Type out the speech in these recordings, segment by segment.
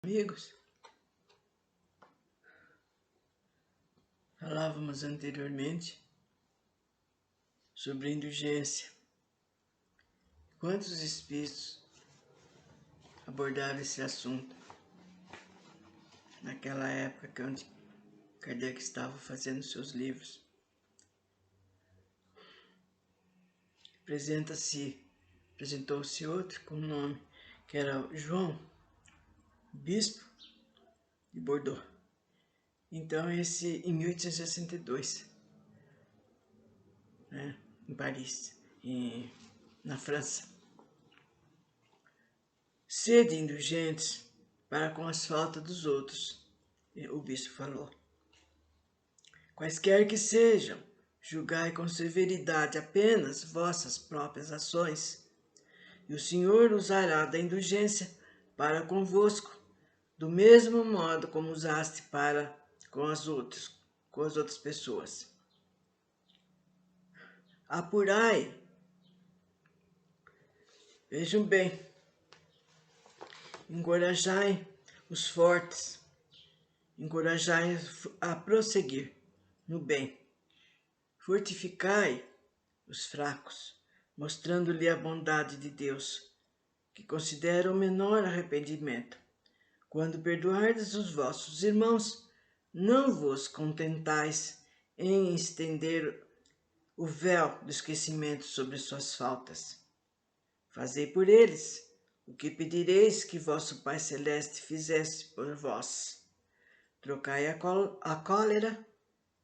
Amigos, falávamos anteriormente sobre indulgência. Quantos espíritos abordaram esse assunto naquela época que onde Kardec estava fazendo seus livros? Apresentou-se outro com o nome que era João, bispo de Bordeaux. Então esse em 1862, em Paris, na França. Sede indulgentes para com as faltas dos outros, o bispo falou. Quaisquer que sejam, julgai com severidade apenas vossas próprias ações, e o Senhor usará da indulgência para convosco, do mesmo modo como usaste para com as outras pessoas. Apurai, vejam bem, encorajai os fortes, encorajai a prosseguir no bem. Fortificai os fracos, mostrando-lhe a bondade de Deus, que considera o menor arrependimento. Quando perdoardes os vossos irmãos, não vos contentais em estender o véu do esquecimento sobre suas faltas. Fazei por eles o que pedireis que vosso Pai Celeste fizesse por vós. Trocai a cólera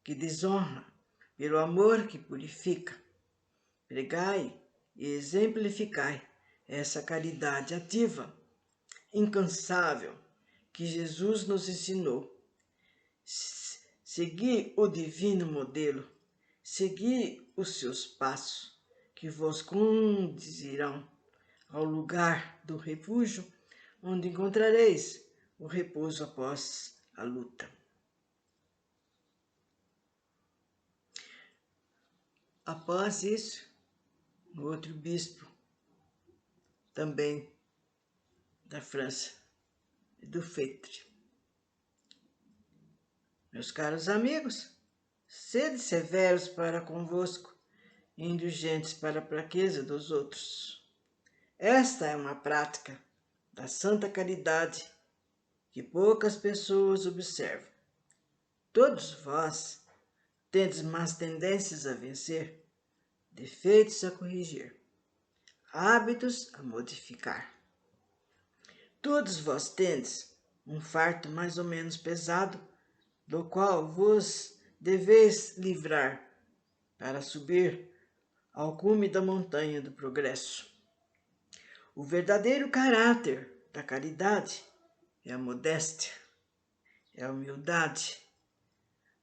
que desonra pelo amor que purifica. Pregai e exemplificai essa caridade ativa, incansável, que Jesus nos ensinou. Segui o divino modelo, segui os seus passos, que vos conduzirão ao lugar do refúgio, onde encontrareis o repouso após a luta. Após isso, o outro bispo, também da França, do Fetre. Meus caros amigos, sede severos para convosco e indulgentes para a fraqueza dos outros. Esta é uma prática da santa caridade que poucas pessoas observam. Todos vós tendes más tendências a vencer, defeitos a corrigir, hábitos a modificar. Todos vós tendes um fardo mais ou menos pesado, do qual vos deveis livrar para subir ao cume da montanha do progresso. O verdadeiro caráter da caridade é a modéstia, é a humildade.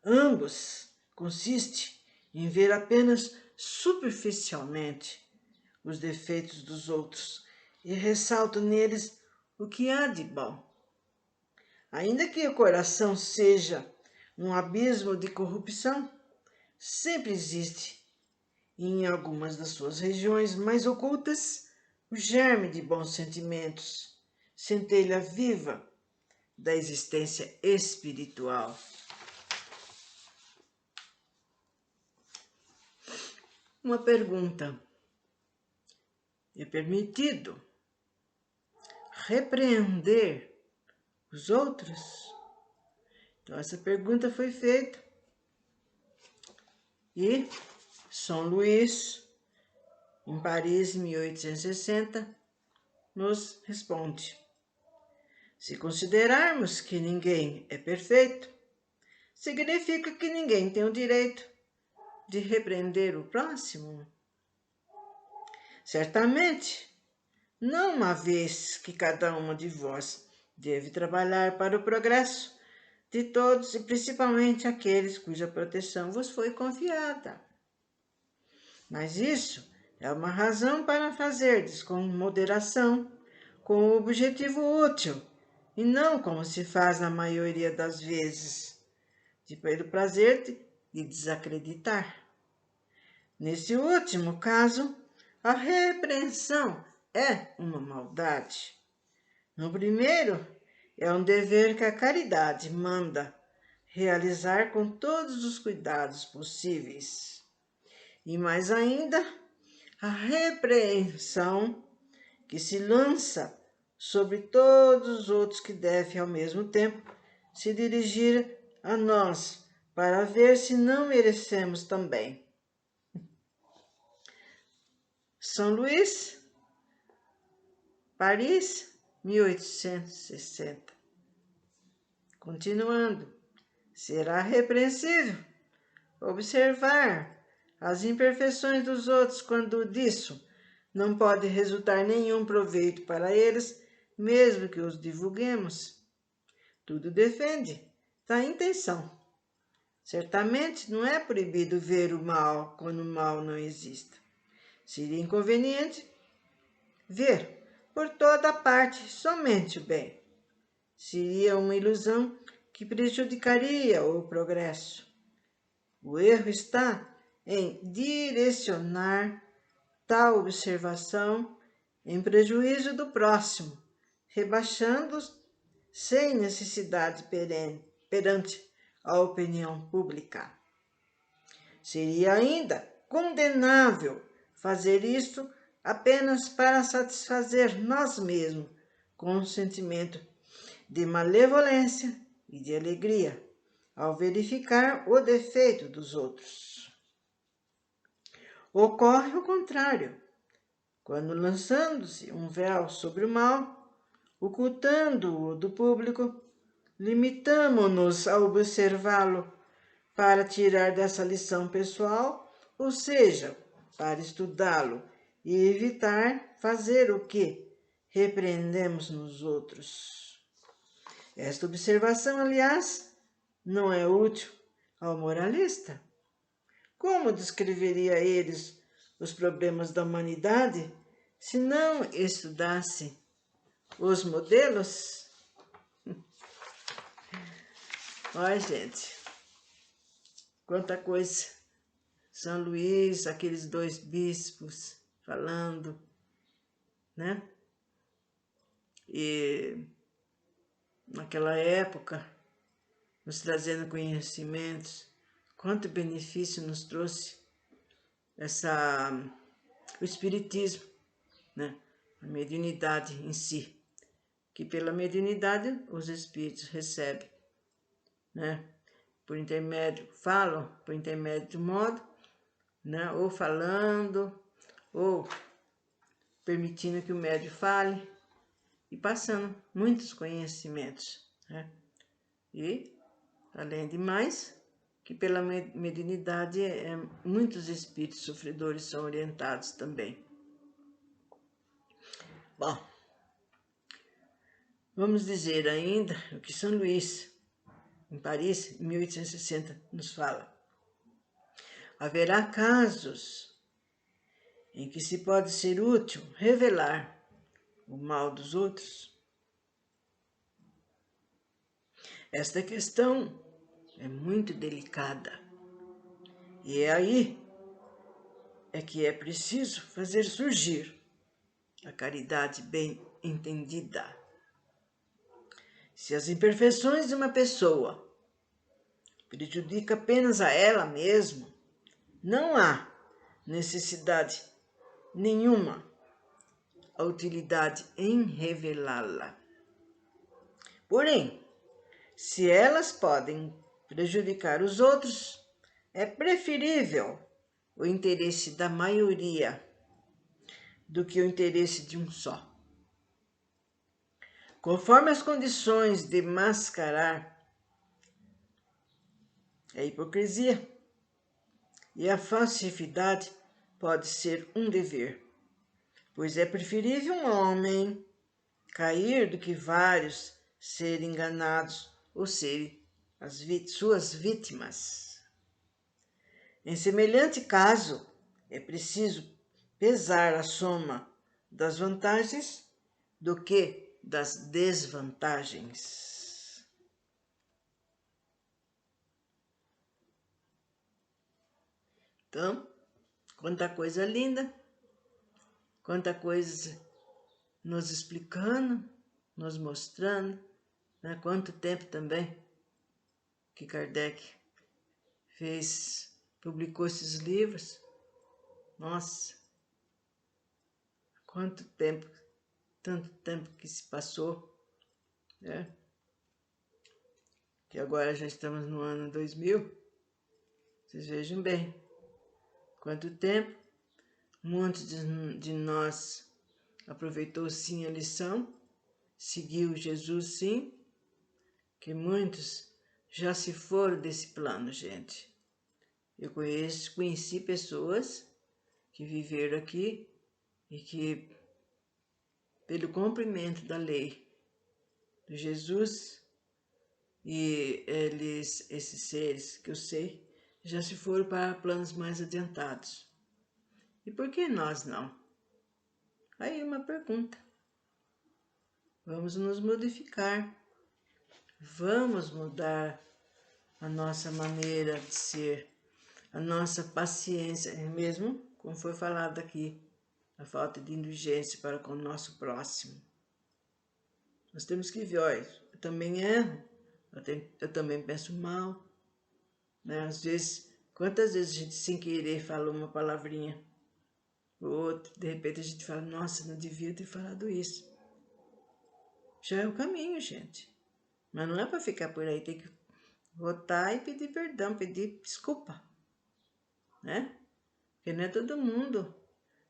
Ambos consistem em ver apenas superficialmente os defeitos dos outros e ressaltam neles o que há de bom. Ainda que o coração seja um abismo de corrupção, sempre existe, em algumas das suas regiões mais ocultas, o germe de bons sentimentos, centelha viva da existência espiritual. Uma pergunta: é permitido repreender os outros? Então, essa pergunta foi feita e São Luís, em Paris, em 1860, nos responde: se considerarmos que ninguém é perfeito, significa que ninguém tem o direito de repreender o próximo? Certamente, não uma vez que cada uma de vós deve trabalhar para o progresso de todos e principalmente aqueles cuja proteção vos foi confiada. Mas isso é uma razão para fazerdes com moderação, com o objetivo útil, e não como se faz na maioria das vezes, pelo prazer de desacreditar. Nesse último caso, a repreensão é uma maldade. No primeiro, É um dever que a caridade manda realizar com todos os cuidados possíveis. E mais ainda, a repreensão que se lança sobre todos os outros que devem, ao mesmo tempo, se dirigir a nós, para ver se não merecemos também. São Luís, Paris, 1860. Continuando, será repreensível observar as imperfeições dos outros quando disso não pode resultar nenhum proveito para eles, mesmo que os divulguemos. Tudo depende da intenção. Certamente não é proibido ver o mal quando o mal não exista. Seria inconveniente ver por toda parte somente o bem. Seria uma ilusão que prejudicaria o progresso. O erro está em direcionar tal observação em prejuízo do próximo, rebaixando-os sem necessidade perante a opinião pública. Seria ainda condenável fazer isto apenas para satisfazer nós mesmos, com um sentimento de malevolência e de alegria, ao verificar o defeito dos outros. Ocorre o contrário, quando lançando-se um véu sobre o mal, ocultando-o do público, limitamo-nos a observá-lo para tirar dessa lição pessoal, ou seja, para estudá-lo e evitar fazer o que repreendemos nos outros. Esta observação, aliás, não é útil ao moralista. Como descreveria eles os problemas da humanidade se não estudasse os modelos? Olha, gente, quanta coisa. São Luís, aqueles dois bispos falando, né? E naquela época, nos trazendo conhecimentos, quanto benefício nos trouxe o espiritismo, né? A mediunidade em si, que pela mediunidade os espíritos recebem, né? Falam por intermédio de modo, né? Ou falando, ou permitindo que o médium fale e passando muitos conhecimentos, né? E, além de mais, que pela mediunidade muitos espíritos sofredores são orientados também. Bom, vamos dizer ainda o que São Luís, em Paris, em 1860, nos fala. Haverá casos em que se pode ser útil revelar o mal dos outros. Esta questão é muito delicada e aí é que é preciso fazer surgir a caridade bem entendida. Se as imperfeições de uma pessoa prejudicam apenas a ela mesma, não há necessidade nenhuma a utilidade em revelá-la. Porém, se elas podem prejudicar os outros, é preferível o interesse da maioria do que o interesse de um só. Conforme as condições de mascarar a hipocrisia e a falsidade pode ser um dever, pois é preferível um homem cair do que vários serem enganados ou serem suas vítimas. Em semelhante caso, é preciso pesar a soma das vantagens do que das desvantagens. Então, quanta coisa linda, quanta coisa nos explicando, nos mostrando, né? Quanto tempo também que Kardec publicou esses livros. Nossa, quanto tempo, tanto tempo que se passou, né? Que agora já estamos no ano 2000. Vocês vejam bem, quanto tempo. Muitos de nós aproveitou sim a lição, seguiu Jesus sim, que muitos já se foram desse plano, gente. Eu conheci pessoas que viveram aqui e que, pelo cumprimento da lei de Jesus, e esses seres que eu sei, já se foram para planos mais adiantados. E por que nós não? Aí uma pergunta. Vamos nos modificar. Vamos mudar a nossa maneira de ser, a nossa paciência, mesmo como foi falado aqui, a falta de indulgência para com o nosso próximo. Nós temos que ver, olha, eu também erro, eu também penso mal, né? Às vezes, quantas vezes a gente sem querer falou uma palavrinha ou outra, de repente a gente fala, nossa, não devia ter falado isso. Já é o caminho, gente. Mas não é para ficar por aí, tem que voltar e pedir perdão, pedir desculpa, né? Porque não é todo mundo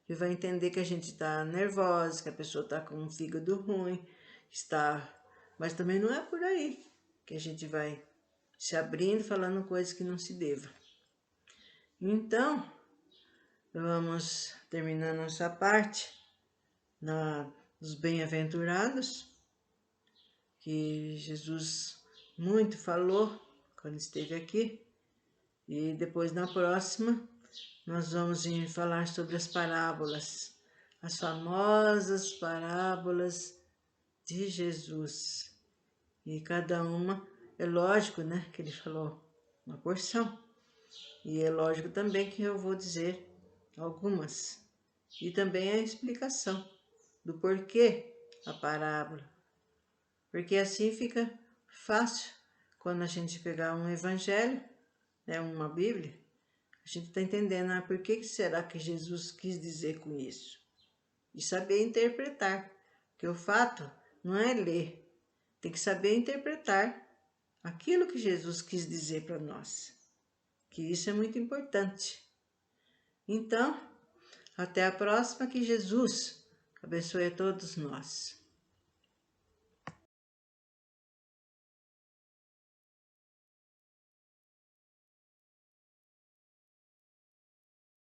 que vai entender que a gente está nervosa, que a pessoa está com um fígado ruim, mas também não é por aí que a gente vai se abrindo, falando coisas que não se deva. Então, vamos terminando essa parte dos bem-aventurados, que Jesus muito falou quando esteve aqui. E depois, na próxima, nós vamos falar sobre as parábolas, as famosas parábolas de Jesus. E cada uma, é lógico, né, que ele falou uma porção. E é lógico também que eu vou dizer algumas. E também a explicação do porquê a parábola. Porque assim fica fácil quando a gente pegar um evangelho, né, uma Bíblia, a gente está entendendo por que será que Jesus quis dizer com isso. E saber interpretar. Porque o fato não é ler, tem que saber interpretar aquilo que Jesus quis dizer para nós. Que isso é muito importante. Então, até a próxima, que Jesus abençoe a todos nós.